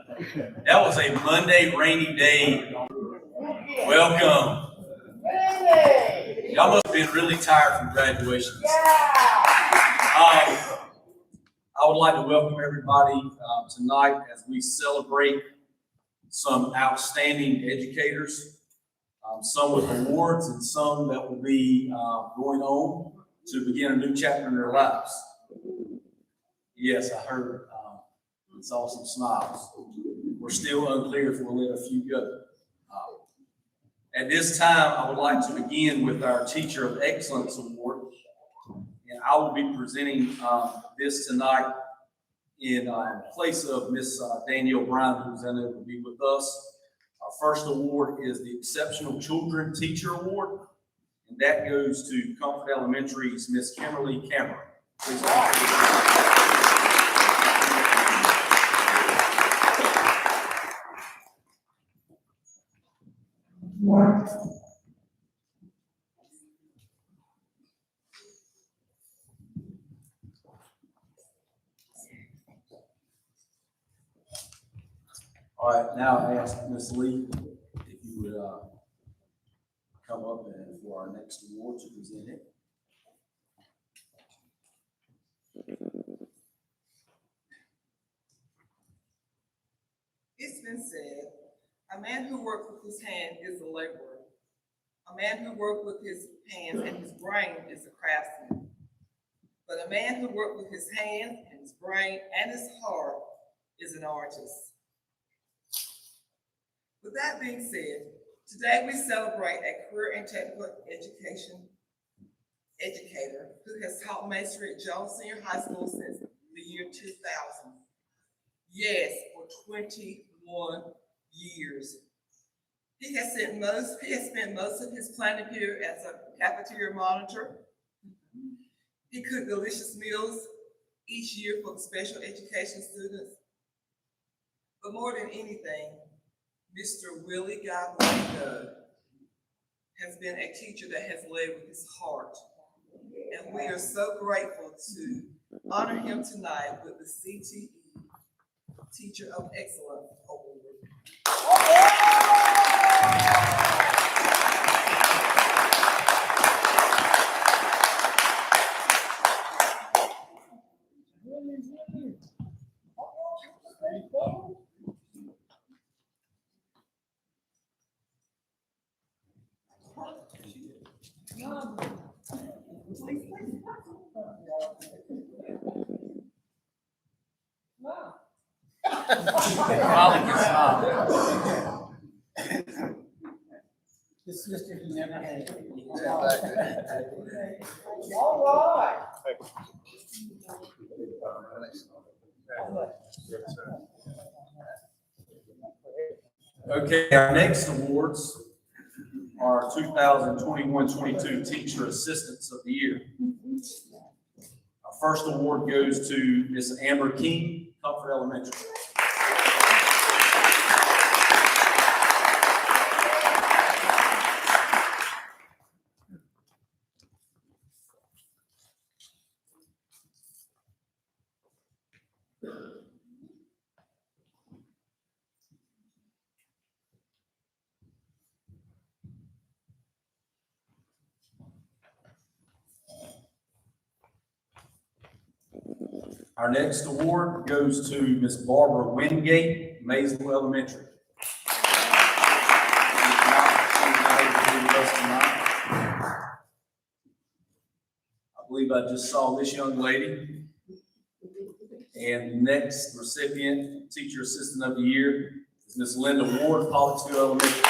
That was a Monday rainy day. Welcome. Y'all must have been really tired from graduations. I would like to welcome everybody tonight as we celebrate some outstanding educators, some with awards and some that will be going on to begin a new chapter in their lives. Yes, I heard. It's all some smiles. We're still unclear if we'll let a few go. At this time, I would like to begin with our Teacher of Excellence Award. And I will be presenting this tonight in place of Miss Danielle Brown, who's unable to be with us. Our first award is the Exceptional Children Teacher Award, and that goes to Comfort Elementary's Miss Kimberly Cameron. Please All right, now I ask Ms. Lee if you would come up and for our next award to present it. It's been said, a man who works with his hand is a laborer. A man who works with his hands and his brain is a craftsman. But a man who works with his hands and his brain and his heart is an artist. With that being said, today we celebrate a career and technical education educator who has taught masonry at Jones Senior High School since the year 2000. Yes, for 21 years. He has spent most of his planning period as a cafeteria monitor. He cooked delicious meals each year for the special education students. But more than anything, Mr. Willie Godwin has been a teacher that has led with his heart. And we are so grateful to honor him tonight with the CTE Teacher of Excellence Award. This sister he never had. All right. Okay, our next awards are 2021-22 Teacher Assistants of the Year. Our first award goes to Miss Amber King, Comfort Elementary. Our next award goes to Miss Barbara Wingate, Maysville Elementary. I believe I just saw this young lady. And the next recipient, Teacher Assistant of the Year, is Miss Linda Ward, Pollocksville Elementary.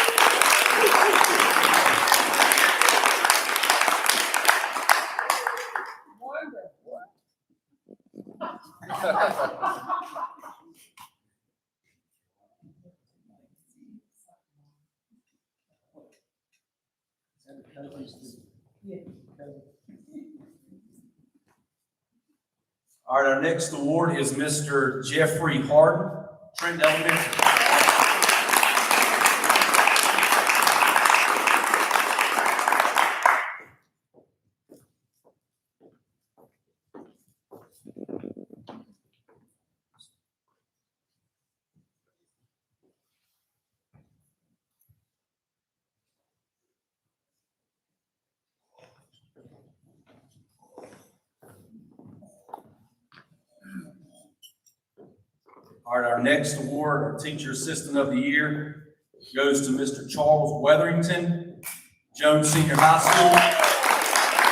All right, our next award is Mr. Jeffrey Harden, Trent Elementary. All right, our next award, our Teacher Assistant of the Year, goes to Mr. Charles Weatherington, Jones Senior High School.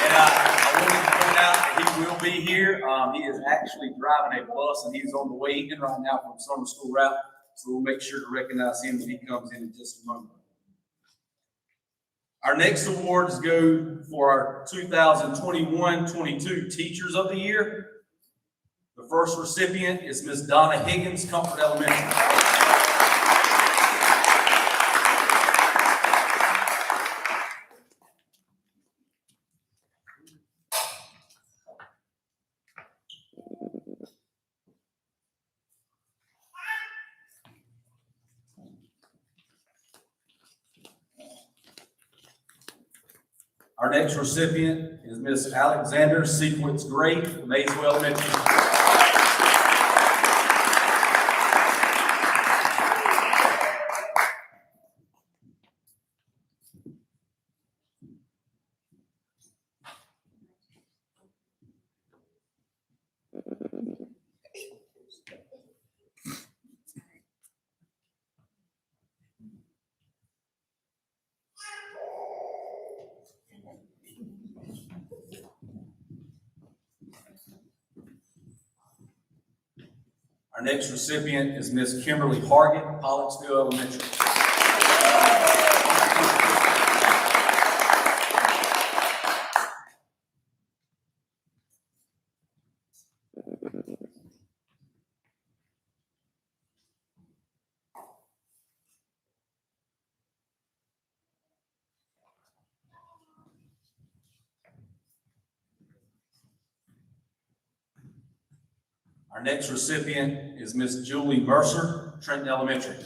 And I wanted to point out that he will be here. He is actually driving a bus, and he's on the way in right now from summer school route. So we'll make sure to recognize him when he comes in just a moment. Our next awards go for our 2021-22 Teachers of the Year. The first recipient is Ms. Donna Higgins, Comfort Elementary. Our next recipient is Ms. Alexander Sequence Gray, Maysville Elementary. Our next recipient is Ms. Kimberly Hargett, Pollocksville Elementary. Our next recipient is Ms. Julie Mercer, Trenton Elementary.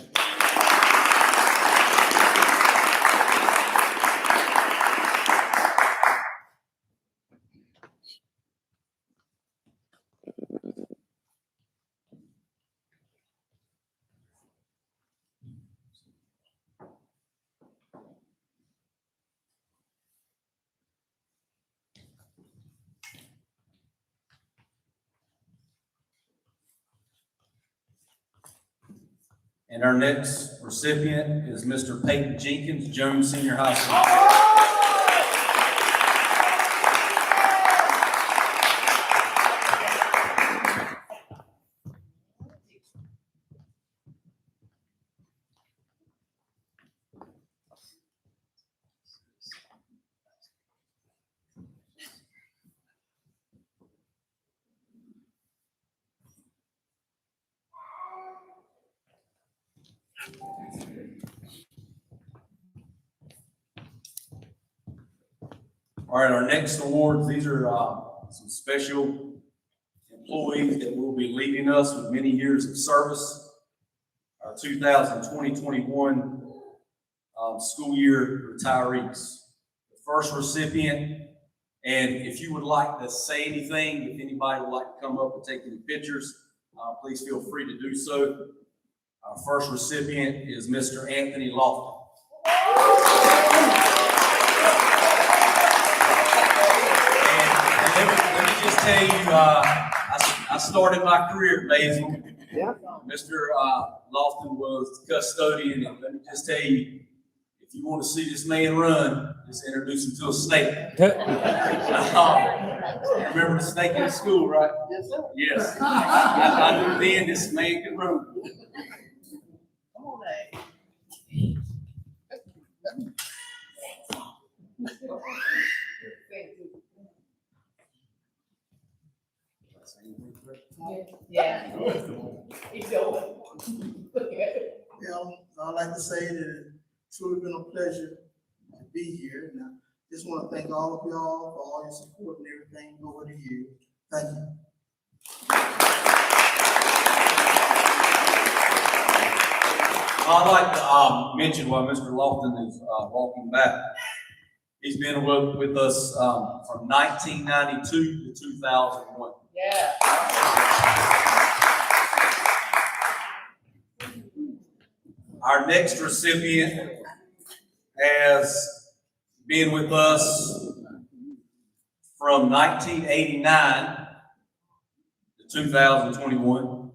And our next recipient is Mr. Peyton Jenkins, Jones Senior High School. All right, our next awards, these are some special employees that will be leading us with many years of service. Our 2020-21 school year retirees. The first recipient, and if you would like to say anything, if anybody would like to come up and take any pictures, please feel free to do so. Our first recipient is Mr. Anthony Lofton. Let me just tell you, I started my career at Maysville. Yeah. Mr. Lofton was custodian, and let me just tell you, if you want to see this man run, just introduce him to a snake. Remember the snake in school, right? Yes, sir. Yes. I knew then this man could run. Come on, Yeah. He's going. I'd like to say that it's truly been a pleasure to be here. And I just want to thank all of y'all for all your support and everything over the years. Thank you. I'd like to mention while Mr. Lofton is walking back. He's been with us from 1992 to 2001. Yeah. Our next recipient has been with us from 1989 to 2021.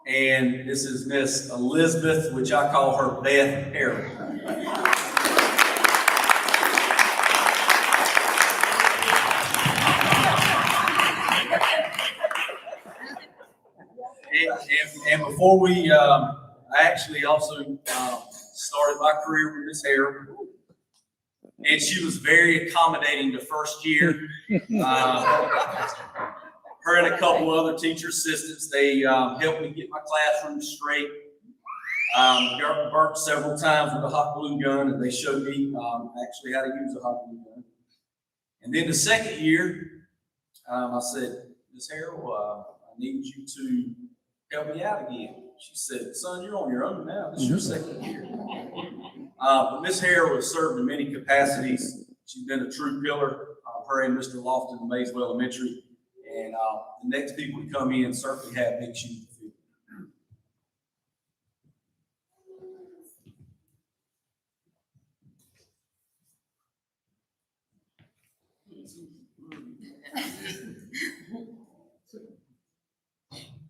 And this is Miss Elizabeth, which I call her Beth Harrell. And before we, I actually also started my career with Miss Harrell. And she was very accommodating the first year. Her and a couple other teacher assistants, they helped me get my classroom straight. Got burnt several times with a hot glue gun, and they showed me actually how to use a hot glue gun. And then the second year, I said, Ms. Harrell, I need you to help me out again. She said, son, you're on your own now. This is your second year. But Ms. Harrell has served in many capacities. She's been a true pillar. Her and Mr. Lofton in Maysville Elementary. And the next people to come in certainly have big shoes to fill.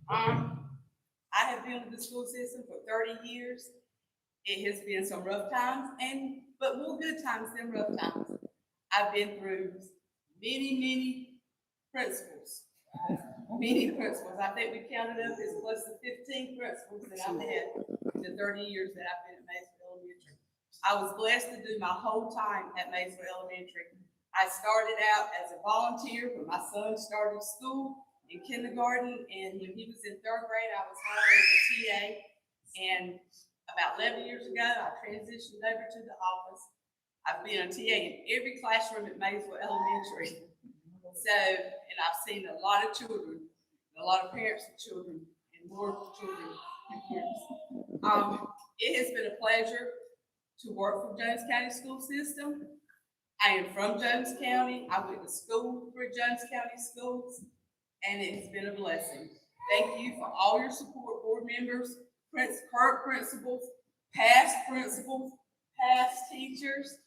I have been with the school system for 30 years. It has been some rough times, but more good times than rough times. I've been through many principals. Many principals. I think we counted up as close to 15 principals that I've had in the 30 years that I've been at Maysville Elementary. I was blessed to do my whole time at Maysville Elementary. I started out as a volunteer when my son started school in kindergarten, and when he was in 3rd grade, I was hired as a TA. And about 11 years ago, I transitioned over to the office. I've been a TA in every classroom at Maysville Elementary. So, and I've seen a lot of children, a lot of parents of children, and more children and parents. It has been a pleasure to work for Jones County School System. I am from Jones County. I went to school for Jones County Schools, and it has been a blessing. Thank you for all your support, board members, current principals, past teachers.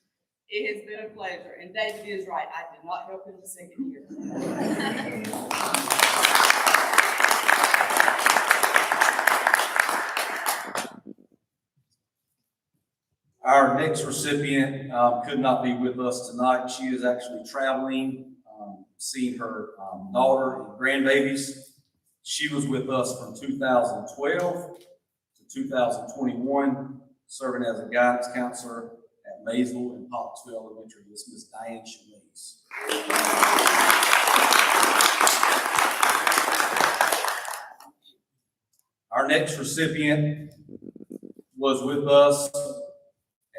It has been a pleasure. And David is right. I did not help in the second year. Our next recipient could not be with us tonight. She is actually traveling, seeing her daughter and grandbabies. She was with us from 2012 to 2021, serving as a guidance counselor at Maysville and Pottsville Elementary. This is Ms. Diane Shemaze. Our next recipient was with us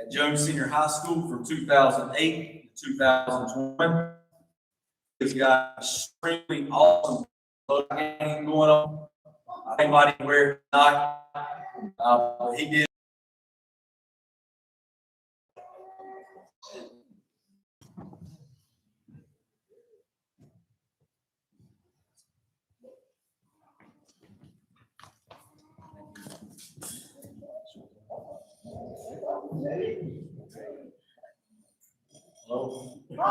at Jones Senior High School from 2008 to 2021. He's got extremely awesome game going on. I might even wear it tonight. But he did. Hello. I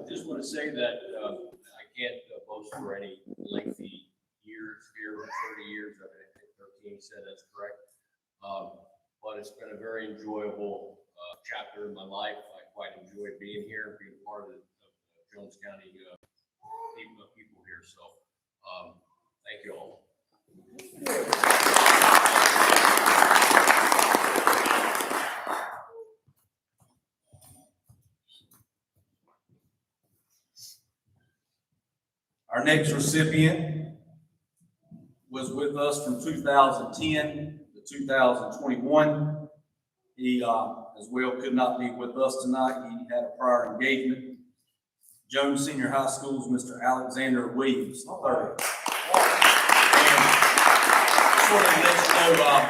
just want to say that I can't boast for any lengthy years here, 30 years. I think 13 said that's correct. But it's been a very enjoyable chapter in my life. I quite enjoy being here, being part of the Jones County people here. So thank you all. Our next recipient was with us from 2010 to 2021. He as well could not be with us tonight. He had a prior engagement. Jones Senior High School's Mr. Alexander Williams, third. And sort of let you know,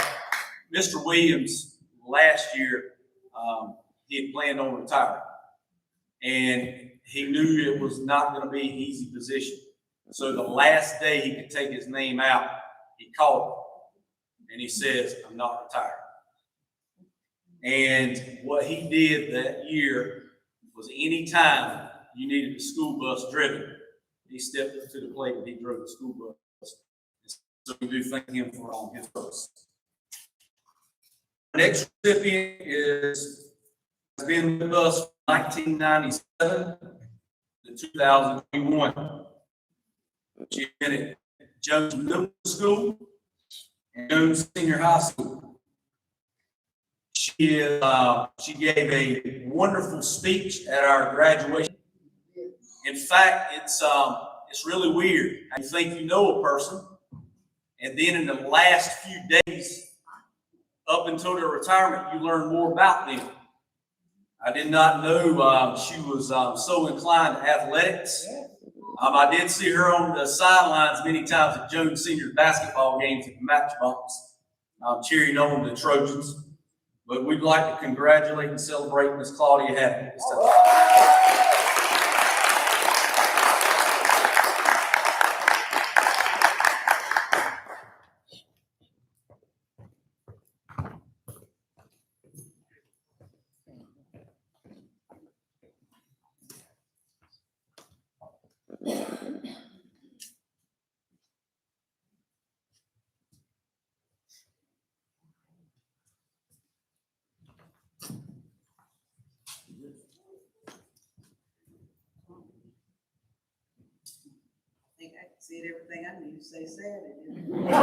Mr. Williams last year, he had planned on retiring. And he knew it was not going to be an easy position. So the last day he could take his name out, he called me and he says, I'm not retired. And what he did that year was anytime you needed a school bus driven, he stepped up to the plate and he drove the school bus So we do thank him for all his service. Our next recipient has been with us from 1997 to 2021. She's been at Jones Middle School and Jones Senior High School. She gave a wonderful speech at our graduation. In fact, it's really weird. You think you know a person, and then in the last few days, up until their retirement, you learn more about them. I did not know she was so inclined to athletics. I did see her on the sidelines many times at Jones Senior basketball games at the Matchbox, cheering on the Trojans. But we'd like to congratulate and celebrate Miss Claudia Happy this time. I think I said everything I need to say Saturday. But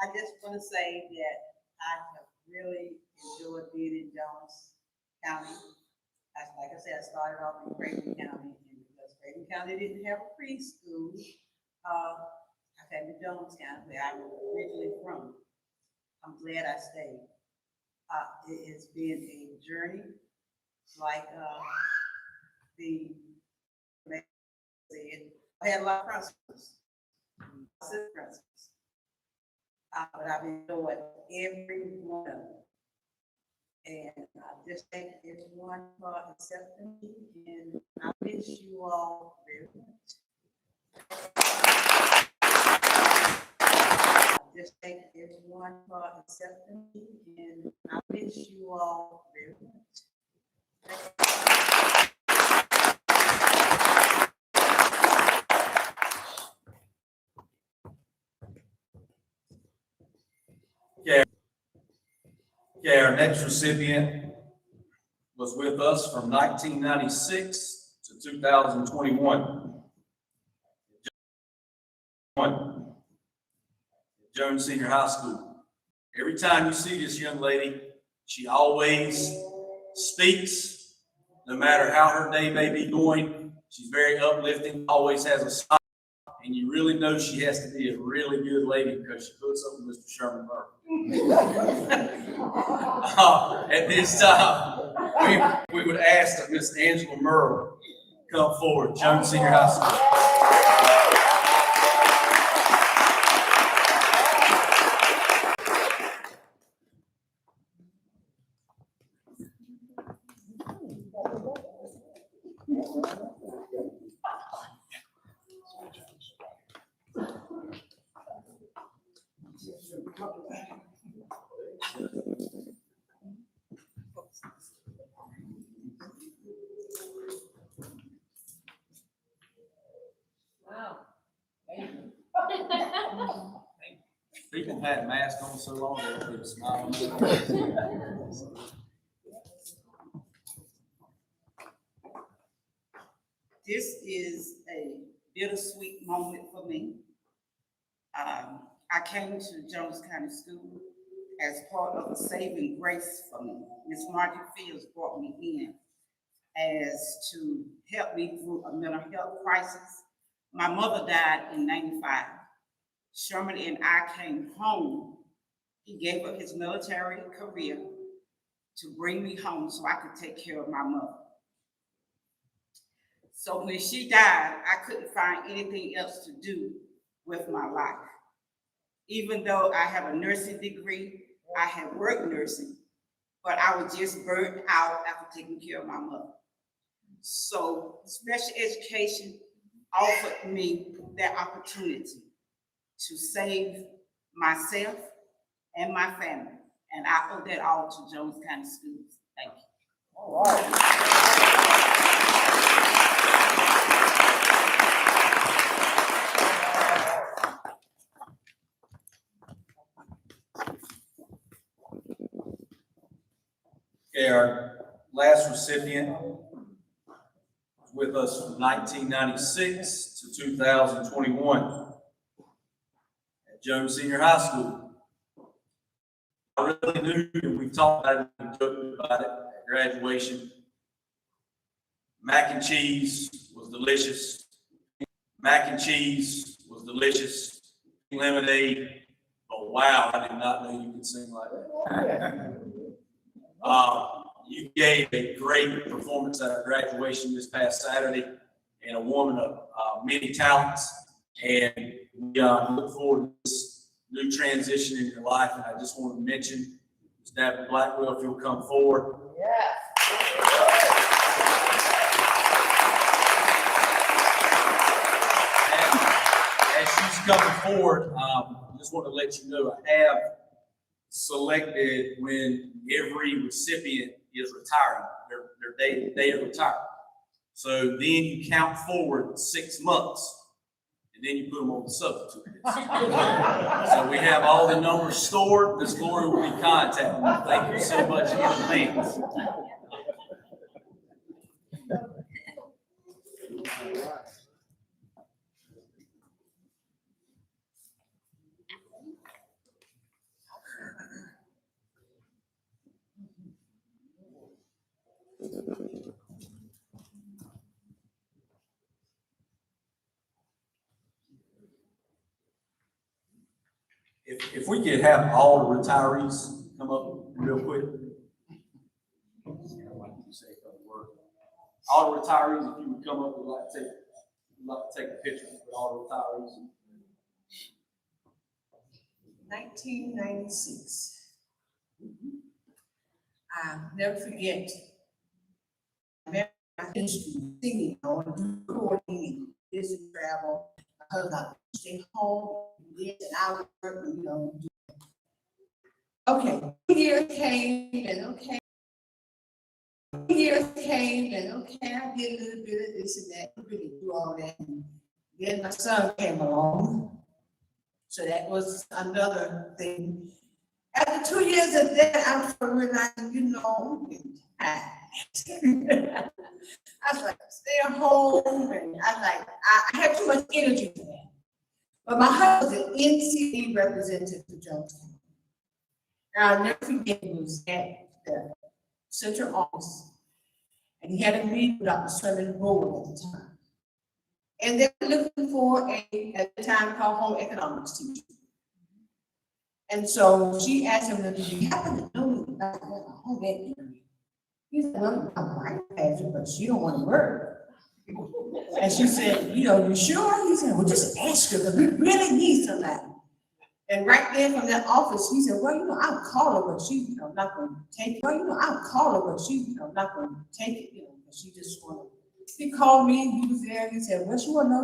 I just want to say that I have really enjoyed being in Jones County. Like I said, I started off in Creighton County, and because Creighton County didn't have a preschool, I came to Jones County, where I'm originally from. I'm glad I stayed. It has been a journey, like the said, I had a lot of principles, but I've enjoyed every one of them. And I just thank everyone for accepting me, and I wish you all very much. I just thank everyone for accepting me, and I wish you all very much. Okay, our next recipient was with us from 1996 to 2021. Jones Senior High School. Every time you see this young lady, she always speaks, no matter how her day may be going. She's very uplifting, always has a smile, and you really know she has to be a really good lady because she puts up with Mr. Sherman Murphy. At this time, we would ask that Miss Angela Merle come forward, Jones Senior High School. People had masks on so long they would smile. This is a bittersweet moment for me. I came to Jones County School as part of a saving grace for me. Miss Margie Fields brought me in as to help me through a mental health crisis. My mother died in '95. Sherman and I came home. He gave up his military career to bring me home so I could take care of my mother. So when she died, I couldn't find anything else to do with my life. Even though I have a nursing degree, I have worked nursing, but I was just burnt out after taking care of my mother. So special education offered me that opportunity to save myself and my family. And I owe that all to Jones County Schools. Thank you. All right. Okay, our last recipient was with us from 1996 to 2021 at Jones Senior High School. I really knew, and we've talked about it, and joked about it at graduation. Mac and cheese was delicious. Mac and cheese was delicious. Lemonade, but wow, I did not know you could sing like that. You gave a great performance at our graduation this past Saturday, and a woman of many talents. And we look forward to this new transition in your life. And I just want to mention, Mr. Blackwell, if you'll come forward. As she's coming forward, I just want to let you know I have selected when every recipient is retiring, their day of retirement. So then you count forward 6 months, and then you put them on the substitute list. So we have all the numbers stored. Ms. Gloria will be contacting you. Thank you so much in advance. If we could have all the retirees come up real quick. All the retirees, if you would come up, we'd like to take a picture with all the retirees. 1996. I'll never forget. I finished singing on recording, business travel. I heard I stay home, and I would work, Okay, 2 years came and okay. 2 years came and okay, I did a little bit of this and that, really do all that. And then my son came along. So that was another thing. After 2 years of that, I realized, I was like, stay at home, and I was like, I have too much energy for that. But my husband was an NCE representative for Jones County. And I'll never forget, it was at the central office, and he had a meeting with Dr. Sherman Board at the time. And they were looking for at the time called home economics teacher. And so she asked him, do you happen to know about home economics? He said, well, my wife has it, but she don't want to work. And she said, you sure? He said, well, just ask her, because we really need somebody. And right there from that office, he said, well, I'll call her, but she's not going to take it. Well, I'll call her, but she's not going to take it, because she just want to. He called me, and he was there, and he said, what you want to know?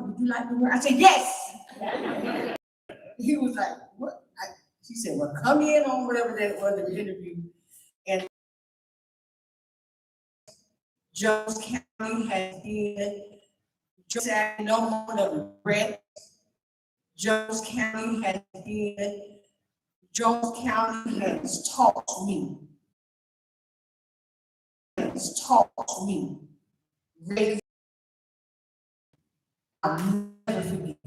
Would you like to work? I said, yes. He was like, what? She said, well, come in on whatever that was in the interview. And Jones County has been, just no more of regret. Jones County has been, Jones County has taught me. Really, I'll never forget.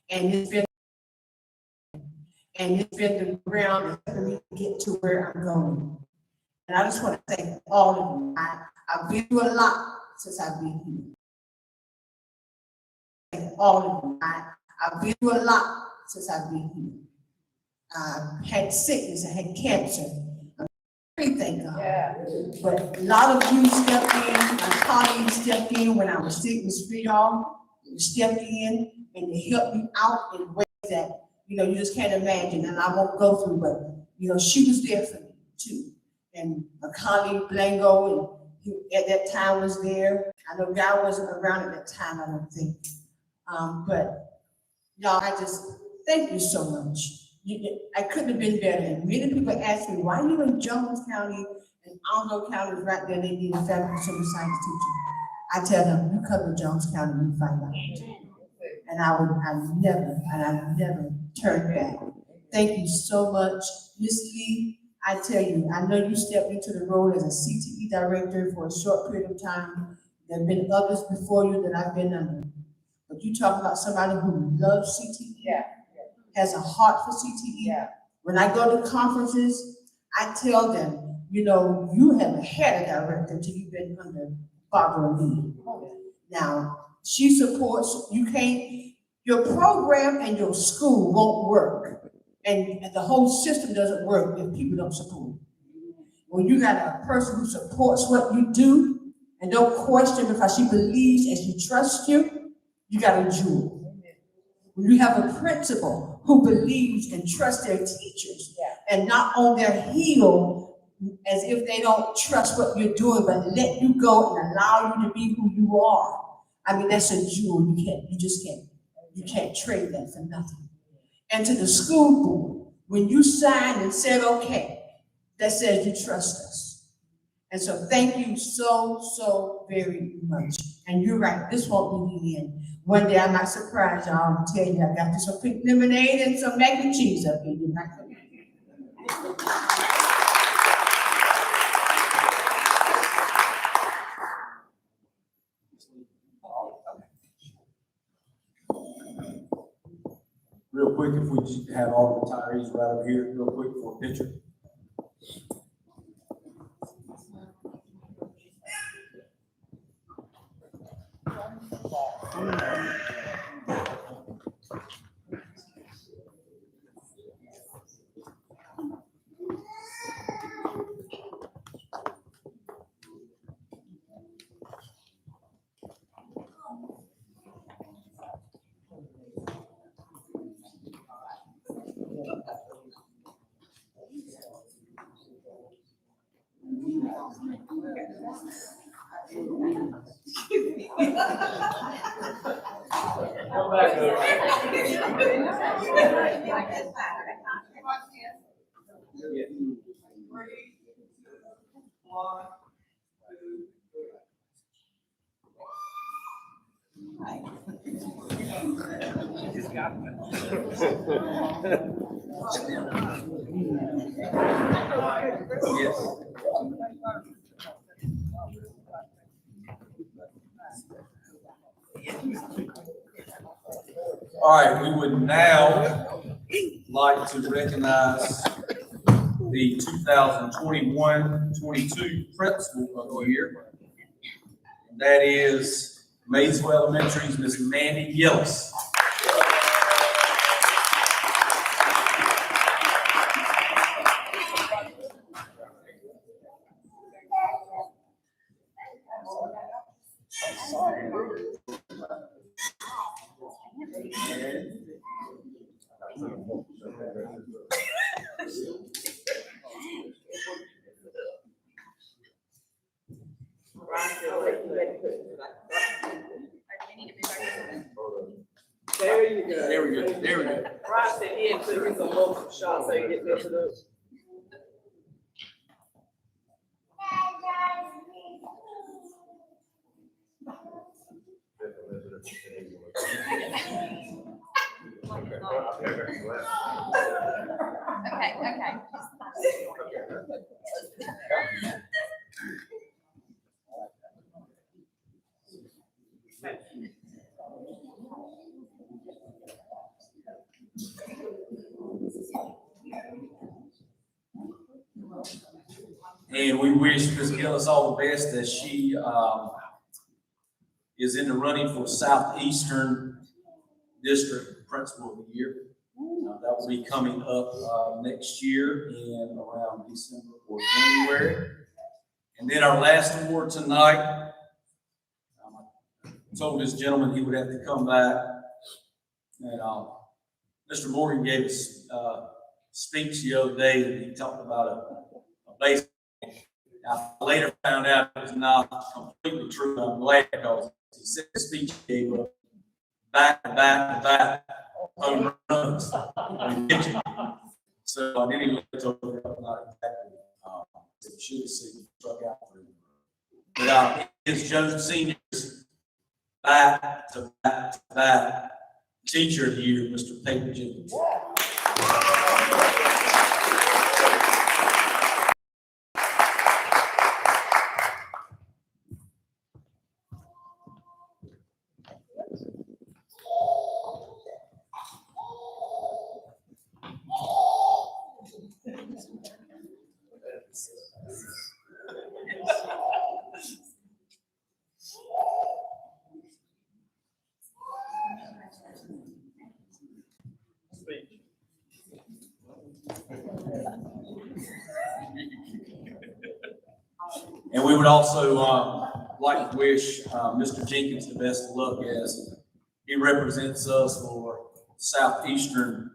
And it's been the ground for me to get to where I'm going. And I just want to thank all of you. I've been through a lot since I've been here. Thank all of you. I've been through a lot since I've been here. I had sickness, I had cancer. Thank God. Yeah. But a lot of you stepped in, my colleagues stepped in when I was sick with Streetall. You stepped in and you helped me out in ways that, you just can't imagine, and I won't go through, but, she was there for me too. And my colleague Blango, and he at that time was there. I know God wasn't around at that time, I don't think. But y'all, I just thank you so much. I couldn't have been better. And many people ask me, why are you in Jones County and Aldo County is right there, they need a family social science teacher. I tell them, you come to Jones County and you find out. And I never turn back. Thank you so much. Miss Lee, I tell you, I know you stepped into the role as a CTE director for a short period of time. There have been others before you that I've been under. But you talk about somebody who loves CTE, has a heart for CTE. When I go to conferences, I tell them, you know, you haven't had a director until you've been under Barbara Lee. Now, she supports, your program and your school won't work. And the whole system doesn't work if people don't support. When you got a person who supports what you do and don't question because she believes and she trusts you, you got a jewel. When you have a principal who believes and trusts their teachers and not on their heel as if they don't trust what you're doing, but let you go and allow you to be who you are. I mean, that's a jewel. You can't trade that for nothing. And to the school board, when you signed and said, okay, that says you trust us. And so thank you so very much. And you're right, this won't be the end. One day I might surprise y'all and tell you I got you some pink lemonade and some mac and cheese up here. You're not gonna Real quick, if we just have all the retirees right over here, real quick for a picture. All right, we would now like to recognize the 2021-22 principal of the year. That is Maysville Elementary's Miss Mandy Gillis. There you go. There we go, there we go. Right the end, so you can multiple shots, so you get this up. Okay. And we wish Ms. Gillis all the best as she is in the running for Southeastern District Principal of the Year. That will be coming up next year in around December or January. And then our last award tonight, I told this gentleman he would have to come back. And Mr. Morgan gave us a speech the other day that he talked about a base. I later found out it was not completely true. I'm glad because he said the speech he gave up back to back home runs on the kitchen. So I didn't even look over it, not exactly. Should have seen he struck out for him. But his Joseph Senior's back to back teacher of the year, Mr. Peyton Jenkins. speech. And we would also like to wish Mr. Jenkins the best of luck as he represents us for Southeastern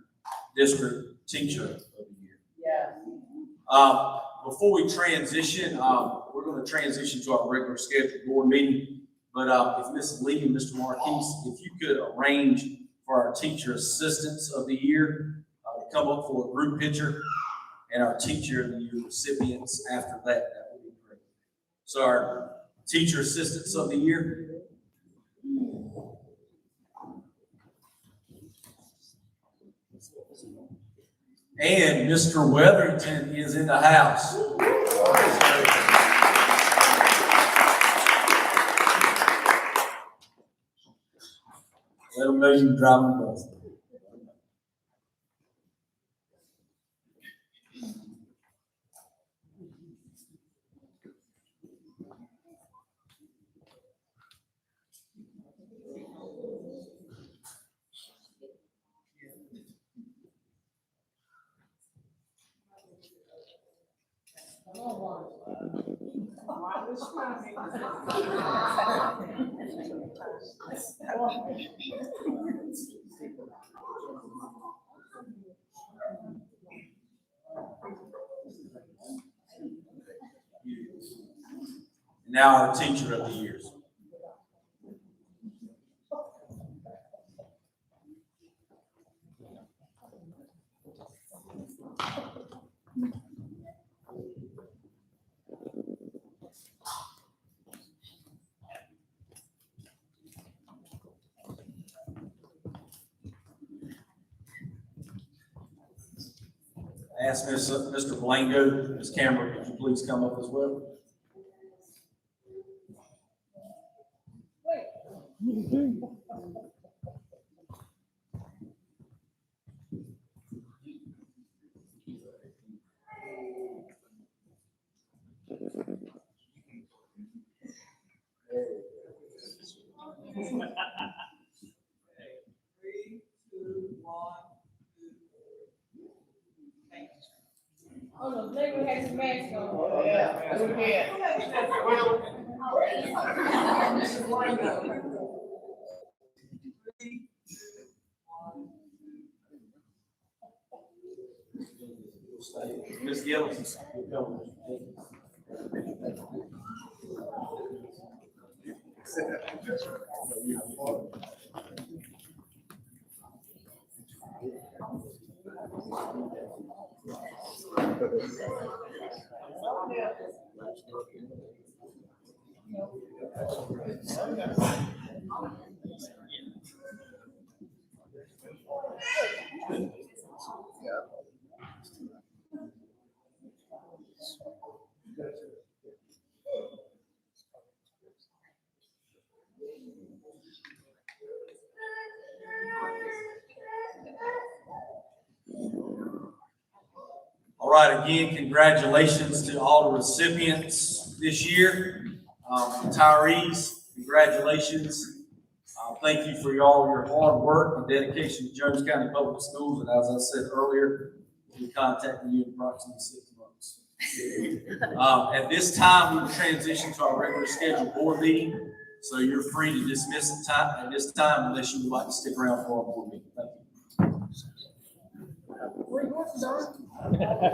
District Teacher of the Year. Yeah. Before we transition, we're going to transition to our regular scheduled board meeting. But if Ms. Lee and Mr. Marquise, if you could arrange for our Teacher Assistants of the Year to come up for a group picture, and our Teacher of the Year recipients after that would be great. So our Teacher Assistants of the Year. And Mr. Weatherington is in the house. Let them know you're driving the bus. Now our Teacher of the Years. Ask Mr. Blanco, Ms. Cameron, could you please come up as well? Three, two, one. Oh, no, Blake has his mask on. Oh, yeah. Do it again. Ms. Gillis. All right, again, congratulations to all the recipients this year. Retirees, congratulations. Thank you for all your hard work and dedication to Jones County Public Schools. And as I said earlier, we'll be contacting you in approximately 6 months. At this time, we will transition to our regular scheduled board meeting. So you're free to dismiss at this time unless you would like to stick around for our board meeting. Thank you.